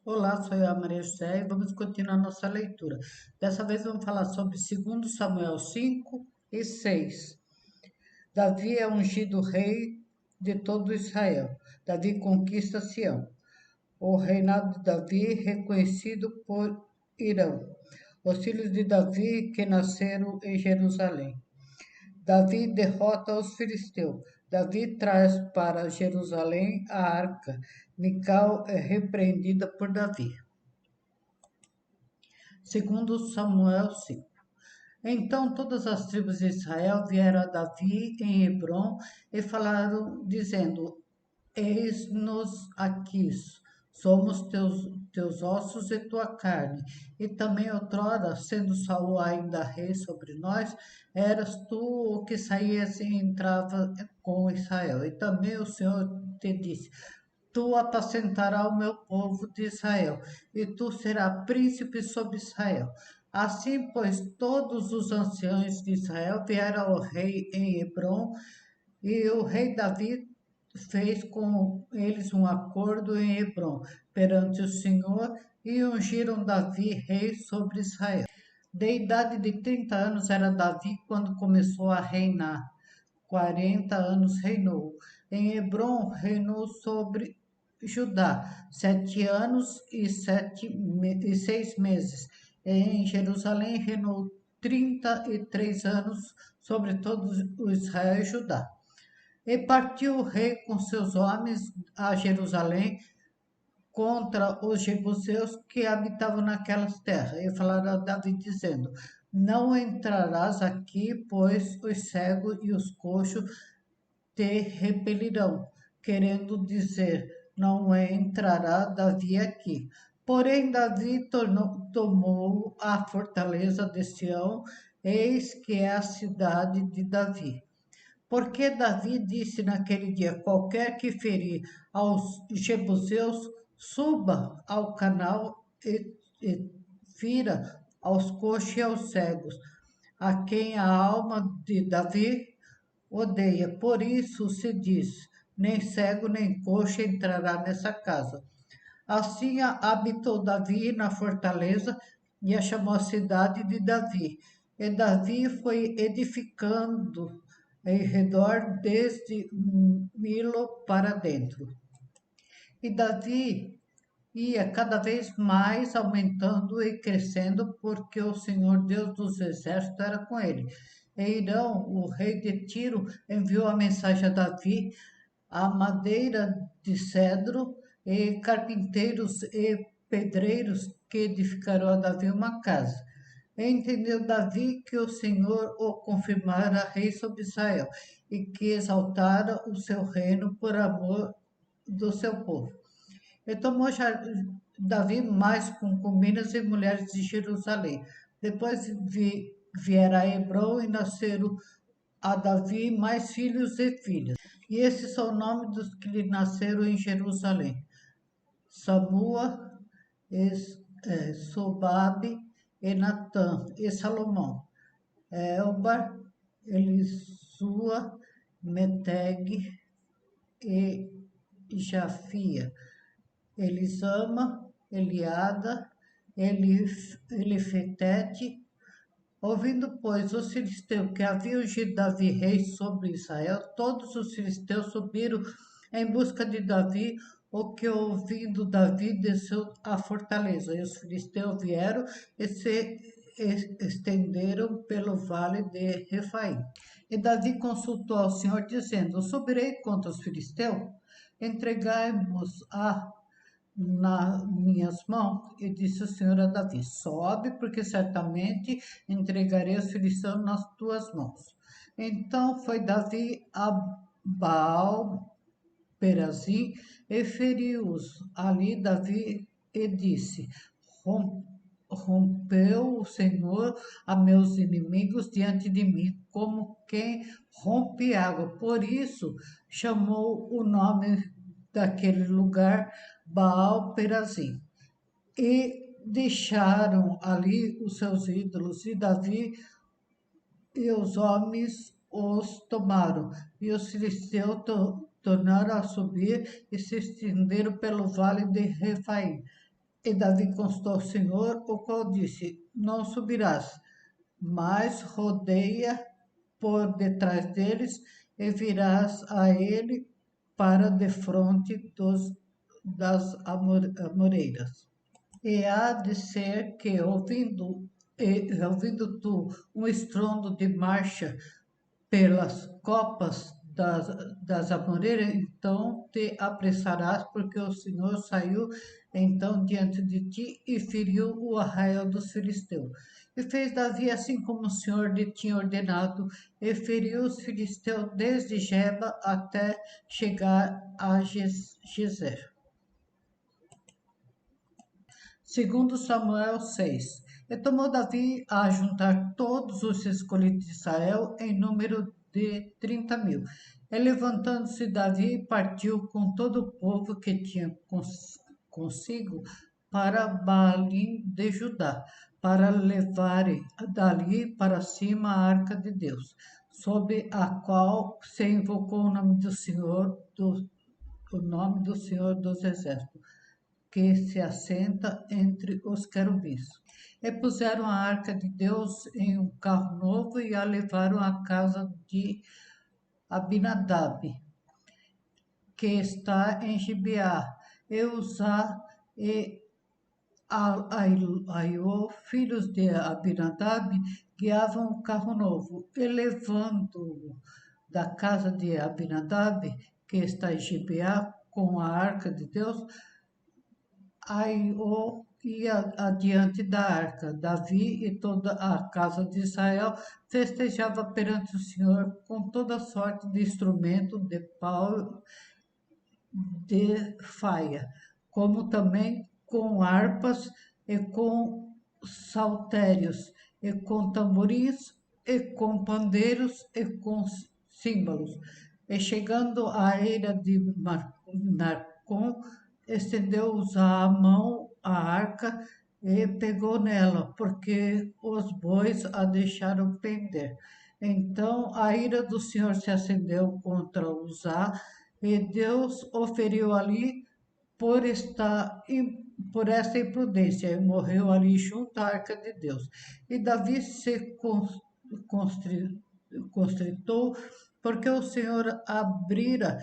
Olá, sou eu, a Maria José, e vamos continuar nossa leitura. Dessa vez vamos falar sobre 2 Samuel 5 e 6. Davi é ungido rei de todo Israel. Davi conquista Sião. O reinado de Davi reconhecido por Irão. Os filhos de Davi que nasceram em Jerusalém. Davi derrota os filisteus. Davi traz para Jerusalém a arca. Mical é repreendida por Davi. 2 Samuel 5. Então todas as tribos de Israel vieram a Davi em Hebrom e falaram, dizendo: Eis-nos aqui, somos teus ossos e tua carne. E também outrora, sendo Saul ainda rei sobre nós, eras tu o que saías e entrava com Israel. E também o Senhor te disse: Tu apacentarás o meu povo de Israel, e tu serás príncipe sobre Israel. Assim, pois, todos os anciãos de Israel vieram ao rei em Hebrom, e o rei Davi fez com eles um acordo em Hebrom perante o Senhor, e ungiram Davi rei sobre Israel. De idade de 30 anos era Davi quando começou a reinar. 40 anos reinou. Em Hebrom reinou sobre Judá 7 anos e 6 meses. Em Jerusalém reinou 33 anos sobre todo o Israel e Judá. E partiu o rei com seus homens a Jerusalém contra os jebuseus que habitavam naquelas terras. E falaram a Davi, dizendo: Não entrarás aqui, pois os cegos e os coxos te repelirão, querendo dizer: Não entrará Davi aqui. Porém, Davi tomou a fortaleza de Sião, eis que é a cidade de Davi. Porque Davi disse naquele dia: Qualquer que ferir aos jebuseus, suba ao canal e fira aos coxos e aos cegos, a quem a alma de Davi odeia. Por isso se diz: nem cego nem coxo entrará nessa casa. Assim habitou Davi na fortaleza e a chamou a cidade de Davi. E Davi foi edificando em redor desde Milo para dentro. E Davi ia cada vez mais aumentando e crescendo, porque o Senhor Deus dos exércitos era com ele. E Irão, o rei de Tiro, enviou a mensagem a Davi: a madeira de cedro e carpinteiros e pedreiros que edificarão a Davi uma casa. Entendeu Davi que o Senhor o confirmara rei sobre Israel e que exaltara o seu reino por amor do seu povo. E tomou Davi mais concubinas e mulheres de Jerusalém. Depois viera a Hebron e nasceram a Davi mais filhos e filhas. E esses são os nomes dos que lhe nasceram em Jerusalém: Samua, Sobabe, e Natã, e Salomão, Elbar, Elisua, Meteg e Jafia, Elisama, Eliada, Elifetete. Ouvindo, pois, os filisteus que haviam ungido Davi rei sobre Israel, todos os filisteus subiram em busca de Davi, o que, ouvindo Davi, desceu à fortaleza. E os filisteus vieram e se estenderam pelo vale de Refaim. E Davi consultou ao Senhor, dizendo: Subirei contra os filisteus? Entregai-nos a nas minhas mãos. E disse o Senhor a Davi: Sobe, porque certamente entregarei os filisteus nas tuas mãos. Então foi Davi a Baal Perazim e feriu-os. Ali Davi e disse: Rompeu o Senhor a meus inimigos diante de mim, como quem rompe água. Por isso chamou o nome daquele lugar Baal Perazim. E deixaram ali os seus ídolos, e Davi e os homens os tomaram, e os filisteus tornaram a subir e se estenderam pelo vale de Refaim. E Davi consultou ao Senhor, o qual disse: Não subirás, mas rodeia por detrás deles e virás a ele para defronte das amoreiras. E há de ser que, ouvindo tu um estrondo de marcha pelas copas das amoreiras, então te apressarás, porque o Senhor saiu então diante de ti e feriu o arraial dos filisteus. E fez Davi assim como o Senhor lhe tinha ordenado, e feriu os filisteus desde Geba até chegar a Gezer. Segundo Samuel 6. E tomou Davi a juntar todos os escolhidos de Israel em número de 30.000. E levantando-se Davi, partiu com todo o povo que tinha consigo para Baalim de Judá, para levarem dali para cima a arca de Deus, sob a qual se invocou o nome do Senhor dos Exércitos, que se assenta entre os querubins. E puseram a arca de Deus em um carro novo e a levaram à casa de Abinadab, que está em Gibeá. E Uzá e Aiô, filhos de Abinadab, guiavam o carro novo, e levando da casa de Abinadab, que está em Gibeá, com a arca de Deus, Aiô ia adiante da arca. Davi e toda a casa de Israel festejava perante o Senhor com toda sorte de instrumento de pau de faia, como também com harpas e com saltérios, e com tamborins, e com pandeiros, e com símbolos. E chegando à eira de Narcom, estendeu-os a mão à arca e pegou nela, porque os bois a deixaram pender. Então a ira do Senhor se acendeu contra Uzá, e Deus o feriu ali por esta imprudência, e morreu ali junto à arca de Deus. E Davi se constritou, porque o Senhor abrira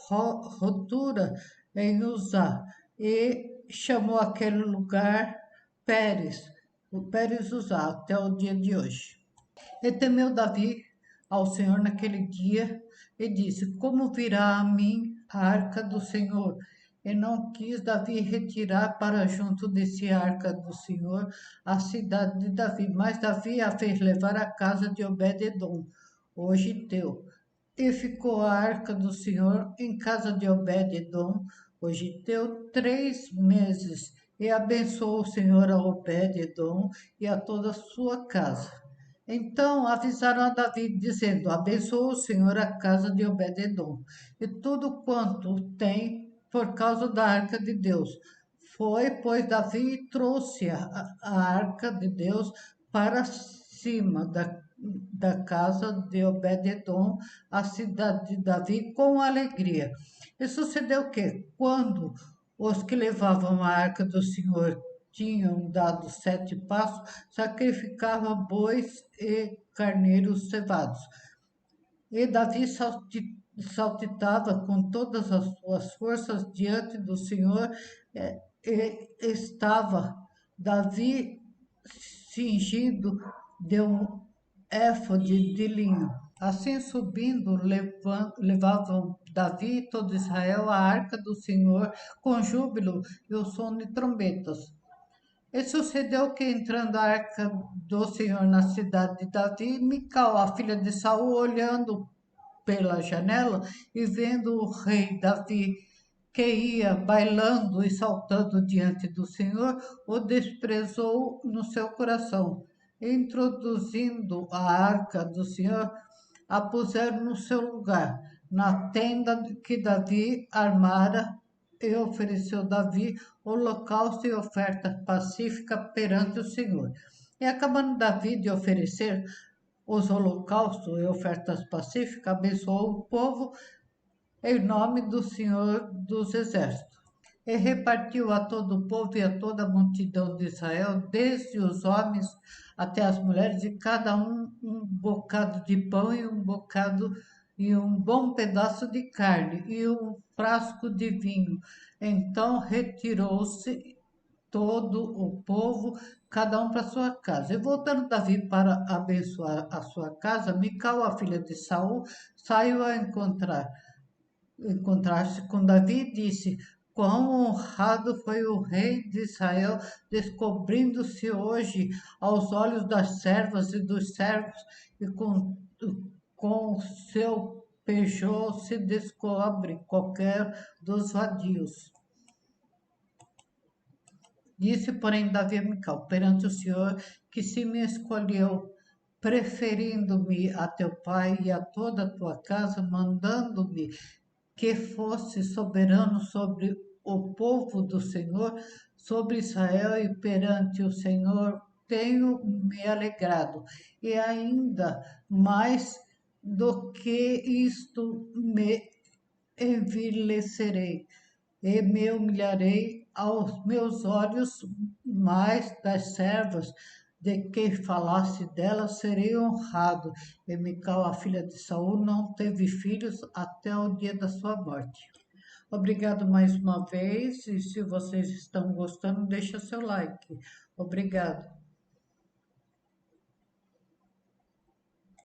rotura em Uzá, e chamou aquele lugar Pérez, o Pérez Uzá, até o dia de hoje. E temeu Davi ao Senhor naquele dia, e disse: Como virá a mim a arca do Senhor? E não quis Davi retirar para junto de si a arca do Senhor, a cidade de Davi. Mas Davi a fez levar à casa de Obed-edom, o giteu. E ficou a arca do Senhor em casa de Obed-edom, o giteu, 3 meses. E abençoou o Senhor a Obed-edom e a toda a sua casa. Então avisaram a Davi, dizendo: Abençoa o Senhor a casa de Obed-edom e tudo quanto tem por causa da arca de Deus. Foi, pois, Davi e trouxe a arca de Deus para cima da casa de Obed-edom, a cidade de Davi, com alegria. E sucedeu que, quando os que levavam a arca do Senhor tinham dado 7 passos, sacrificava bois e carneiros cevados. E Davi saltitava com todas as suas forças diante do Senhor, e estava Davi cingido de um éfode de linho. Assim subindo, levavam Davi e todo Israel a arca do Senhor com júbilo e o som de trombetas. E sucedeu que, entrando a arca do Senhor na cidade de Davi, Mical, a filha de Saul, olhando pela janela e vendo o rei Davi, que ia bailando e saltando diante do Senhor, o desprezou no seu coração. Introduzindo a arca do Senhor, a puseram no seu lugar, na tenda que Davi armara, e ofereceu Davi holocausto e oferta pacífica perante o Senhor. E acabando Davi de oferecer os holocaustos e ofertas pacíficas, abençoou o povo em nome do Senhor dos Exércitos. e repartiu a todo o povo e a toda a multidão de Israel, desde os homens até as mulheres, de cada um bocado de pão e um bocado e um bom pedaço de carne e um frasco de vinho. Então retirou-se todo o povo, cada um para sua casa. E voltando Davi para abençoar a sua casa, Mical, a filha de Saul, saiu a encontrar-se com Davi e disse: Quão honrado foi o rei de Israel, descobrindo-se hoje aos olhos das servas e dos servos, e com seu pejô se descobre qualquer dos vadios. Disse, porém, Davi a Mical, perante o Senhor, que se me escolheu, preferindo-me a teu pai e a toda a tua casa, mandando-me que fosse soberano sobre o povo do Senhor, sobre Israel, e perante o Senhor tenho me alegrado, e ainda mais do que isto me envilecerei e me humilharei aos meus olhos, mais das servas de que falasse dela serei honrado. E Mical, a filha de Saul, não teve filhos até o dia da sua morte. Obrigado mais uma vez, e se vocês estão gostando, deixa seu like. Obrigado.